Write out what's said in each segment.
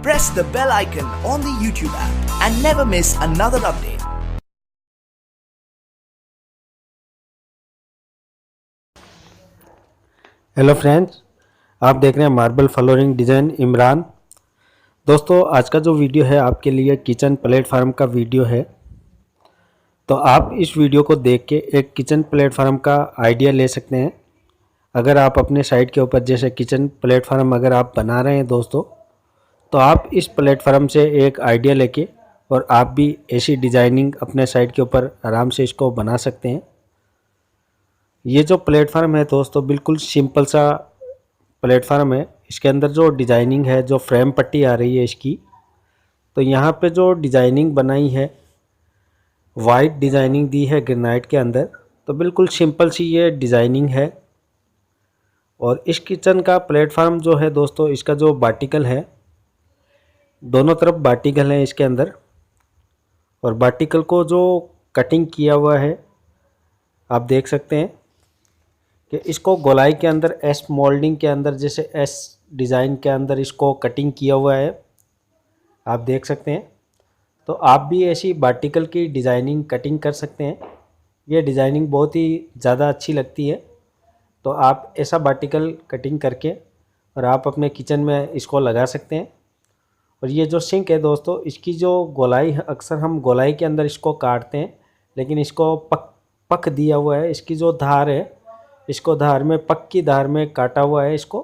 Press the bell icon on the YouTube app and never miss another update. Hello friends, आप देख रहे हैं marble flooring design Imran. दोस्तों, आज का जो वीडियो है आपके लिए किचन प्लेटफार्म का वीडियो है। तो आप इस वीडियो को देख के एक किचन प्लेटफार्म का आइडिया ले सकते हैं। अगर आप अपने साइट के ऊपर जैसे किचन प्लेटफार्म अगर आप बना रहे हैं दोस्तों, तो आप इस प्लेटफार्म से एक आइडिया लेके और आप भी ऐसी डिज़ाइनिंग अपने साइट के ऊपर आराम से इसको बना सकते हैं। ये जो प्लेटफार्म है दोस्तों, बिल्कुल सिंपल सा प्लेटफार्म है। इसके अंदर जो डिज़ाइनिंग है, जो फ्रेम पट्टी आ रही है इसकी, तो यहाँ पे जो डिज़ाइनिंग बनाई है, वाइट डिज़ाइनिंग दी है ग्रेनाइट के अंदर। तो बिल्कुल सिंपल सी ये डिज़ाइनिंग है। और इस किचन का प्लेटफार्म जो है दोस्तों, इसका जो बार्टिकल है, दोनों तरफ बार्टिकल है इसके अंदर। और बार्टिकल को जो कटिंग किया हुआ है, आप देख सकते हैं कि इसको गोलाई के अंदर एस मोल्डिंग के अंदर, जैसे एस डिज़ाइन के अंदर इसको कटिंग किया हुआ है, आप देख सकते हैं। तो आप भी ऐसी वर्टिकल की डिज़ाइनिंग कटिंग कर सकते हैं। ये डिज़ाइनिंग बहुत ही ज़्यादा अच्छी लगती है। तो आप ऐसा वर्टिकल कटिंग करके और आप अपने किचन में इसको लगा सकते हैं। और ये जो सिंक है दोस्तों, इसकी जो गोलाई है, अक्सर हम गोलाई के अंदर इसको काटते हैं, लेकिन इसको पक दिया हुआ है। इसकी जो धार है, इसको धार में पक की धार में काटा हुआ है इसको।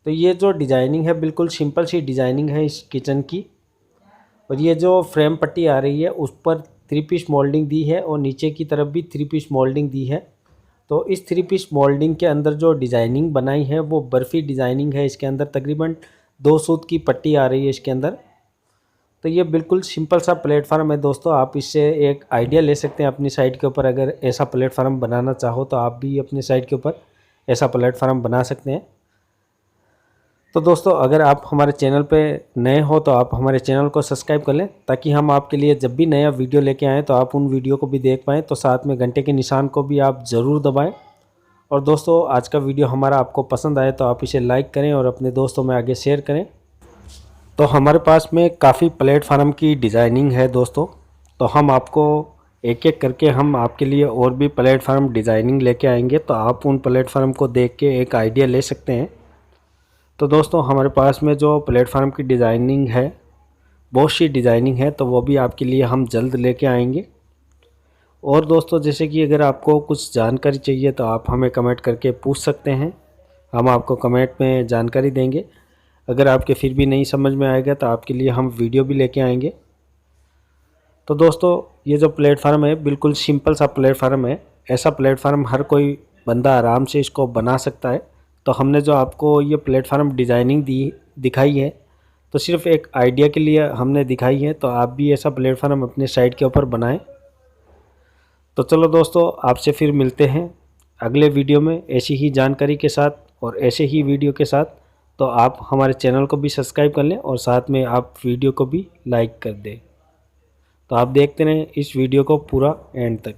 तो ये जो डिज़ाइनिंग है, बिल्कुल सिंपल सी डिज़ाइनिंग है इस किचन की। और ये जो फ्रेम पट्टी आ रही है, उस पर 3 पीस मोल्डिंग दी है और नीचे की तरफ भी 3 पीस मोल्डिंग दी है। तो इस 3 पीस मोल्डिंग के अंदर जो डिज़ाइनिंग बनाई है वो बर्फ़ी डिज़ाइनिंग है। इसके अंदर तकरीबन 2 सूत की पट्टी आ रही है इसके अंदर। तो ये बिल्कुल सिंपल सा प्लेटफार्म है दोस्तों। आप इससे एक आइडिया ले सकते हैं अपनी साइट के ऊपर। अगर ऐसा प्लेटफार्म बनाना चाहो तो आप भी अपनी साइट के ऊपर ऐसा प्लेटफार्म बना सकते हैं। तो दोस्तों, अगर आप हमारे चैनल पे नए हो तो आप हमारे चैनल को सब्सक्राइब कर लें, ताकि हम आपके लिए जब भी नया वीडियो लेके आएँ तो आप उन वीडियो को भी देख पाएँ। तो साथ में घंटे के निशान को भी आप ज़रूर दबाएं। और दोस्तों, आज का वीडियो हमारा आपको पसंद आए तो आप इसे लाइक करें और अपने दोस्तों में आगे शेयर करें। तो हमारे पास में काफ़ी प्लेटफार्म की डिज़ाइनिंग है दोस्तों। तो हम आपको एक एक करके हम आपके लिए और भी प्लेटफार्म डिज़ाइनिंग लेके आएंगे, तो आप उन प्लेटफार्म को देख के एक आइडिया ले सकते हैं। तो दोस्तों, हमारे पास में जो प्लेटफार्म की डिज़ाइनिंग है, बहुत सी डिज़ाइनिंग है, तो वो भी आपके लिए हम जल्द लेके आएंगे। और दोस्तों, जैसे कि अगर आपको कुछ जानकारी चाहिए तो आप हमें कमेंट करके पूछ सकते हैं, हम आपको कमेंट में जानकारी देंगे। अगर आपके फिर भी नहीं समझ में आएगा तो आपके लिए हम वीडियो भी लेके आएंगे। तो दोस्तों, ये जो प्लेटफार्म है, बिल्कुल सिंपल सा प्लेटफार्म है। ऐसा प्लेटफार्म हर कोई बंदा आराम से इसको बना सकता है। तो हमने जो आपको ये प्लेटफार्म डिज़ाइनिंग दिखाई है, तो सिर्फ एक आइडिया के लिए हमने दिखाई है। तो आप भी ऐसा प्लेटफार्म अपने साइट के ऊपर बनाएं। तो चलो दोस्तों, आपसे फिर मिलते हैं अगले वीडियो में ऐसी ही जानकारी के साथ और ऐसे ही वीडियो के साथ। तो आप हमारे चैनल को भी सब्सक्राइब कर लें और साथ में आप वीडियो को भी लाइक कर दें। तो आप देखते रहें इस वीडियो को पूरा एंड तक।